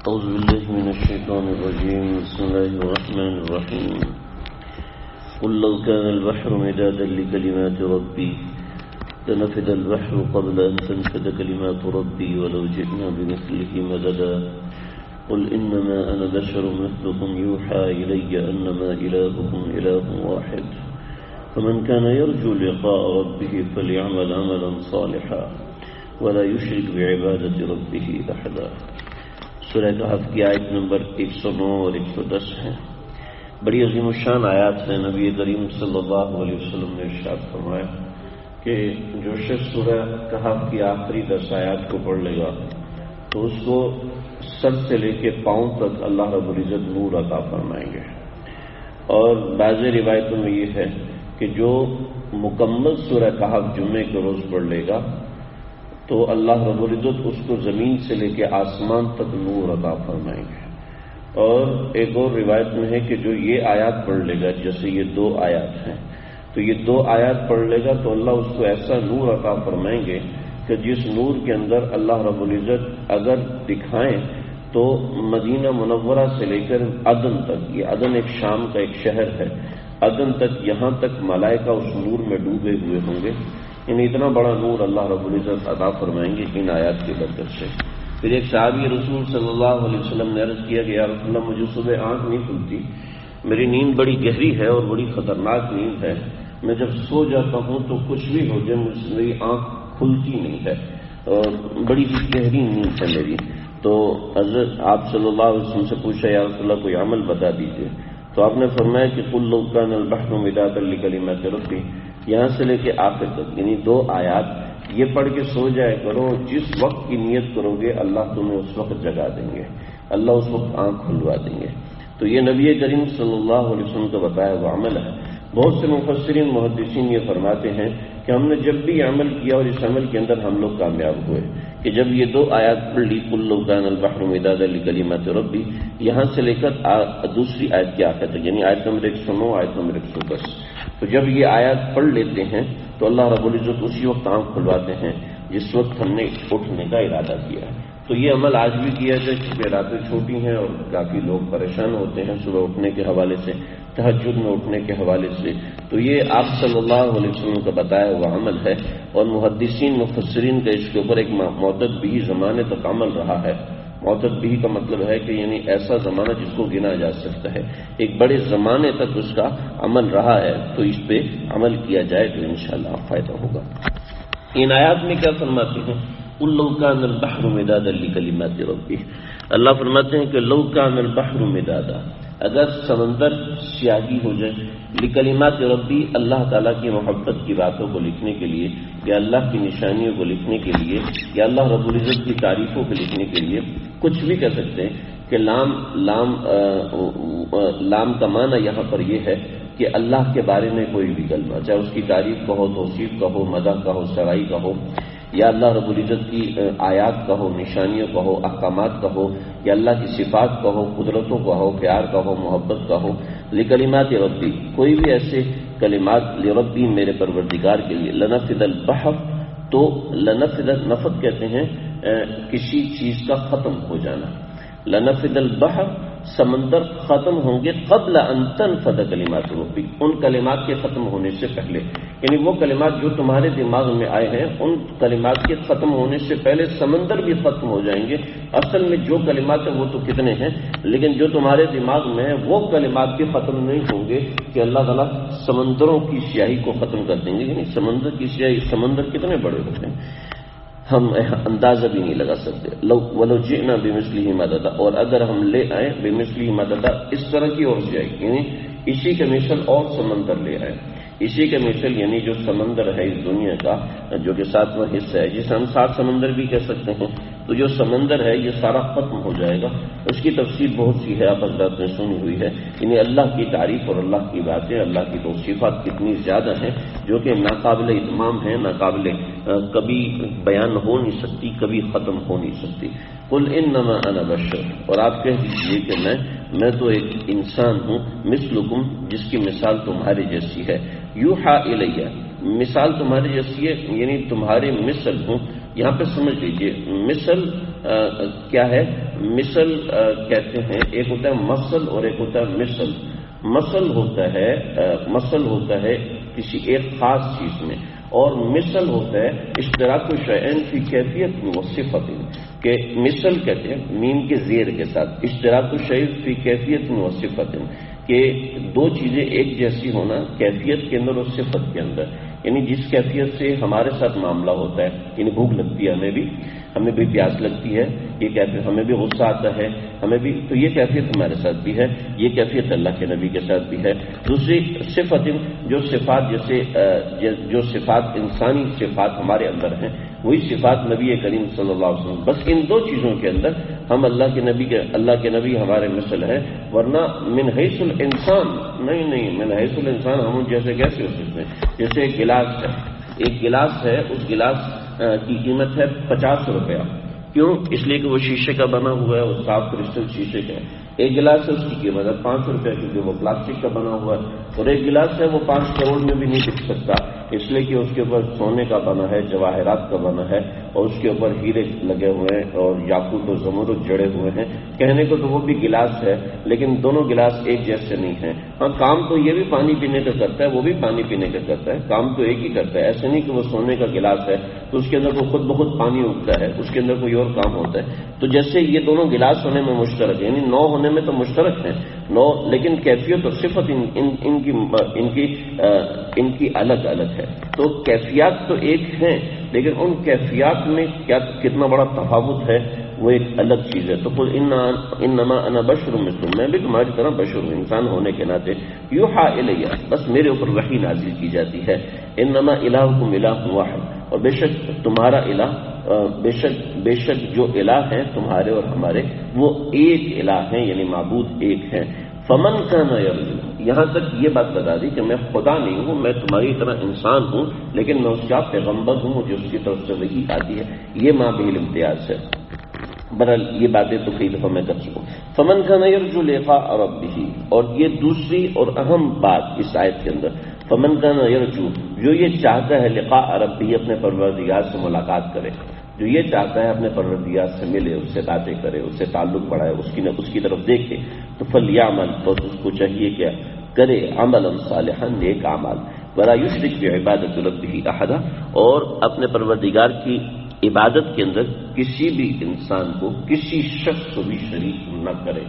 أعوذ بالله من الشيطان الرجيم. بسم الله الرحمن الرحيم. قل لو كان البحر مدادا لكلمات ربي لنفد البحر قبل أن تنفد كلمات ربي ولو جئنا بمثله مددا. قل إنما أنا بشر مثلكم يوحى إلي أنما إلهكم إله واحد فمن كان يرجو لقاء ربه فليعمل عملا صالحا ولا يشرك بعبادة ربه أحدا. سورہ کہف کی آیت نمبر 109 اور 110 ہے. بڑی عظیم الشان آیات ہیں. نبی کریم صلی اللہ علیہ وسلم نے ارشاد فرمایا کہ جو شخص سورہ کہف کی آخری 10 آیات کو پڑھ لے گا تو اس کو سر سے لے کے پاؤں تک اللہ رب العزت نور عطا فرمائیں گے. اور بعض روایتوں میں یہ ہے کہ جو مکمل سورہ کہف جمعے کے روز پڑھ لے گا تو اللہ رب العزت اس کو زمین سے لے کے آسمان تک نور عطا فرمائیں گے. اور ایک اور روایت میں ہے کہ جو یہ آیات پڑھ لے گا، جیسے یہ 2 آیات ہیں، تو یہ 2 آیات پڑھ لے گا تو اللہ اس کو ایسا نور عطا فرمائیں گے کہ جس نور کے اندر اللہ رب العزت اگر دکھائیں تو مدینہ منورہ سے لے کر عدن تک، یہ عدن ایک شام کا ایک شہر ہے، عدن تک یہاں تک ملائکہ اس نور میں ڈوبے ہوئے ہوں گے. یعنی اتنا بڑا نور اللہ رب العزت عطا فرمائیں گے ان آیات کی برکت سے. پھر ایک صحابی رسول صلی اللہ علیہ وسلم نے عرض کیا کہ یا رسول اللہ مجھے صبح آنکھ نہیں کھلتی، میری نیند بڑی گہری ہے اور بڑی خطرناک نیند ہے، میں جب سو جاتا ہوں تو کچھ بھی ہو جائے میری آنکھ کھلتی نہیں ہے اور بڑی گہری نیند ہے میری. تو حضرت آپ صلی اللہ علیہ وسلم سے پوچھا یا رسول اللہ کوئی عمل بتا دیجیے. تو آپ نے فرمایا کہ قل لو کان البحر مدادا لکلمات ربی، یہاں سے لے کے آخر تک، یعنی 2 آیات یہ پڑھ کے سو جائے کرو. جس وقت کی نیت کرو گے اللہ تمہیں اس وقت جگا دیں گے، اللہ اس وقت آنکھ کھلوا دیں گے. تو یہ نبی کریم صلی اللہ علیہ وسلم کا بتایا ہوا عمل ہے. بہت سے مفسرین محدثین یہ فرماتے ہیں کہ ہم نے جب بھی عمل کیا اور اس عمل کے اندر ہم لوگ کامیاب ہوئے کہ جب یہ 2 آیات پڑھ لی قل لو کان البحر مدادا لکلمات ربی، یہاں سے لے کر دوسری آیت کی آخر تک، یعنی آیت نمبر 109 آیت نمبر 110. تو جب یہ آیات پڑھ لیتے ہیں تو اللہ رب العزت اسی وقت آنکھ کھلواتے ہیں جس وقت ہم نے اٹھنے کا ارادہ کیا ہے. تو یہ عمل آج بھی کیا جائے کیونکہ راتیں چھوٹی ہیں اور کافی لوگ پریشان ہوتے ہیں صبح اٹھنے کے حوالے سے، تہجد میں اٹھنے کے حوالے سے. تو یہ آپ صلی اللہ علیہ وسلم کا بتایا ہوا عمل ہے اور محدثین مفسرین کا اس کے اوپر ایک معتد بھی زمانے تک عمل رہا ہے. معتد بھی کا مطلب ہے کہ یعنی ایسا زمانہ جس کو گنا جا سکتا ہے، ایک بڑے زمانے تک اس کا عمل رہا ہے. تو اس پہ عمل کیا جائے تو انشاءاللہ فائدہ ہوگا. ان آیات میں کیا فرماتے ہیں؟ قل لو کان البحر مدادا لکلمات ربی، اللہ فرماتے ہیں کہ لو کان البحر مدادا، اگر سمندر سیاہی ہو جائے لکلمات ربی، اللہ تعالیٰ کی محبت کی باتوں کو لکھنے کے لیے یا اللہ کی نشانیوں کو لکھنے کے لیے یا اللہ رب العزت کی تعریفوں کو لکھنے کے لیے کچھ بھی کہہ سکتے ہیں کہ لام کا معنی یہاں پر یہ ہے کہ اللہ کے بارے میں کوئی بھی کلمہ، چاہے اس کی تعریف کا ہو، توصیف کا ہو، مدح کا ہو، سرائی کا ہو، یا اللہ رب العزت کی آیات کا ہو، نشانیوں کا ہو، احکامات کا ہو، یا اللہ کی صفات کا ہو، قدرتوں کا ہو، پیار کا ہو، محبت کا ہو. لکلمات ربی، کوئی بھی ایسے کلمات لربی میرے پروردگار کے لیے. لنفد البحر، تو لنفد، نفد کہتے ہیں کسی چیز کا ختم ہو جانا. لنفد البحر، سمندر ختم ہوں گے قبل ان تنفد کلمات ربی، ان کلمات کے ختم ہونے سے پہلے. یعنی وہ کلمات جو تمہارے دماغ میں آئے ہیں ان کلمات کے ختم ہونے سے پہلے سمندر بھی ختم ہو جائیں گے. اصل میں جو کلمات ہیں وہ تو کتنے ہیں، لیکن جو تمہارے دماغ میں ہیں وہ کلمات بھی ختم نہیں ہوں گے کہ اللہ تعالیٰ سمندروں کی سیاہی کو ختم کر دیں گے. یعنی سمندر کی سیاہی، سمندر کتنے بڑے ہوتے ہیں ہم اندازہ بھی نہیں لگا سکتے. ولو جئنا بمثلہ مددا، اور اگر ہم لے آئیں بمثلہ مددا، اس طرح کی اور سیاہی، یعنی اسی کے مثل اور سمندر لے آئیں. اسی کے مثل یعنی جو سمندر ہے اس دنیا کا جو کہ 7واں حصہ ہے، جسے ہم 7 سمندر بھی کہہ سکتے ہیں. تو جو سمندر ہے یہ سارا ختم ہو جائے گا. اس کی تفصیل بہت سی ہے، آپ حضرات نے سنی ہوئی ہے. یعنی اللہ کی تعریف اور اللہ کی باتیں، اللہ کی توصیفات کتنی زیادہ ہیں جو کہ ناقابل اتمام ہیں، ناقابل کبھی بیان ہو نہیں سکتی، کبھی ختم ہو نہیں سکتی. قل انما انا بشر، اور آپ کہہ دیجیے کہ میں تو ایک انسان ہوں، مثلکم، جس کی مثال تمہارے جیسی ہے. یوحا الیہ، مثال تمہارے جیسی ہے یعنی تمہارے مثل ہوں. یہاں پہ سمجھ لیجئے مثل کیا ہے؟ مثل کہتے ہیں، ایک ہوتا ہے مثل اور ایک ہوتا ہے مثل۔ مثل ہوتا ہے کسی ایک خاص چیز میں، اور مثل ہوتا ہے اشتراک شیئین فی کیفیت و صفت، کہ مثل کہتے ہیں میم کے زیر کے ساتھ اشتراک شیء فی کیفیت و صفت، کہ دو چیزیں ایک جیسی ہونا کیفیت کے اندر اور صفت کے اندر، یعنی جس کیفیت سے ہمارے ساتھ معاملہ ہوتا ہے، یعنی بھوک لگتی ہے ہمیں بھی پیاس لگتی ہے، یہ کیفیت، ہمیں بھی غصہ آتا ہے ہمیں بھی، تو یہ کیفیت ہمارے ساتھ بھی ہے، یہ کیفیت اللہ کے نبی کے ساتھ بھی ہے۔ دوسری صفت، جو صفات جیسے جو صفات انسانی صفات ہمارے اندر ہیں، وہی صفات نبی کریم صلی اللہ علیہ وسلم، بس ان دو چیزوں کے اندر ہم اللہ کے نبی ہمارے مثل ہے، ورنہ من حیث الانسان نہیں، من حیث الانسان ہم جیسے کیسے ہو سکتے ہیں؟ جیسے ایک گلاس ہے، اس گلاس کی قیمت ہے 50 روپیہ، کیوں؟ اس لیے کہ وہ شیشے کا بنا ہوا ہے، وہ صاف کرسٹل شیشے کا ہے۔ ایک گلاس ہے، اس کی قیمت ہے 500 روپیہ، کیونکہ وہ پلاسٹک کا بنا ہوا ہے۔ اور ایک گلاس ہے، وہ 5 کروڑ میں بھی نہیں بک سکتا، اس لیے کہ اس کے اوپر سونے کا بنا ہے، جواہرات کا بنا ہے، اور اس کے اوپر ہیرے لگے ہوئے ہیں اور یاقوت و زمرد جڑے ہوئے ہیں۔ کہنے کو تو وہ بھی گلاس ہے، لیکن دونوں گلاس ایک جیسے نہیں ہیں۔ ہاں، کام تو یہ بھی پانی پینے کا کرتا ہے، وہ بھی پانی پینے کا کرتا ہے، کام تو ایک ہی کرتا ہے۔ ایسے نہیں کہ وہ سونے کا گلاس ہے تو اس کے اندر وہ خود بخود پانی اگتا ہے، اس کے اندر کوئی اور کام ہوتا ہے۔ تو جیسے یہ دونوں گلاس ہونے میں مشترک ہے، یعنی 9 ہونے میں تو مشترک ہیں 9، لیکن کیفیت اور صفت ان کی الگ الگ ہے۔ تو کیفیات تو ایک ہیں، لیکن ان کیفیات میں کتنا بڑا تفاوت ہے، وہ ایک الگ چیز ہے۔ تو قل انما انا بشر مثلکم، میں بھی تمہاری طرح بشر ہوں، انسان ہونے کے ناطے، یوحیٰ الیہ، بس میرے اوپر وحی نازل کی جاتی ہے۔ انما الہکم الہ واحد، اور بے شک تمہارا الہ، بے شک جو الہ ہیں تمہارے اور ہمارے، وہ ایک الہ ہیں، یعنی معبود ایک ہیں۔ فمن کان یرجو، یہاں تک یہ بات بتا دی کہ میں خدا نہیں ہوں، میں تمہاری طرح انسان ہوں، لیکن میں اس کا پیغمبر ہوں، مجھے اس کی طرف سے وحی آتی ہے۔ یہ ماں بھی امتیاز ہے۔ برحال یہ باتیں تو کئی دفعہ میں کر چکا ہوں۔ فمن کان یرجو لقاء ربہ، اور یہ دوسری اور اہم بات اس آیت کے اندر، فمن کان یرجو، جو یہ چاہتا ہے لقاء ربہ، اپنے پروردگار سے ملاقات کرے، جو یہ چاہتا ہے اپنے پروردگار سے ملے، اس سے باتیں کرے، اس سے تعلق بڑھائے، اس کی طرف دیکھے، تو فلیعمل، تو اس کو چاہیے کیا کرے، عملا صالحا، نیک اعمال، ولا یشرک بعبادۃ ربہ احدا، اور اپنے پروردگار کی عبادت کے اندر کسی بھی انسان کو، کسی شخص کو بھی شریک نہ کرے۔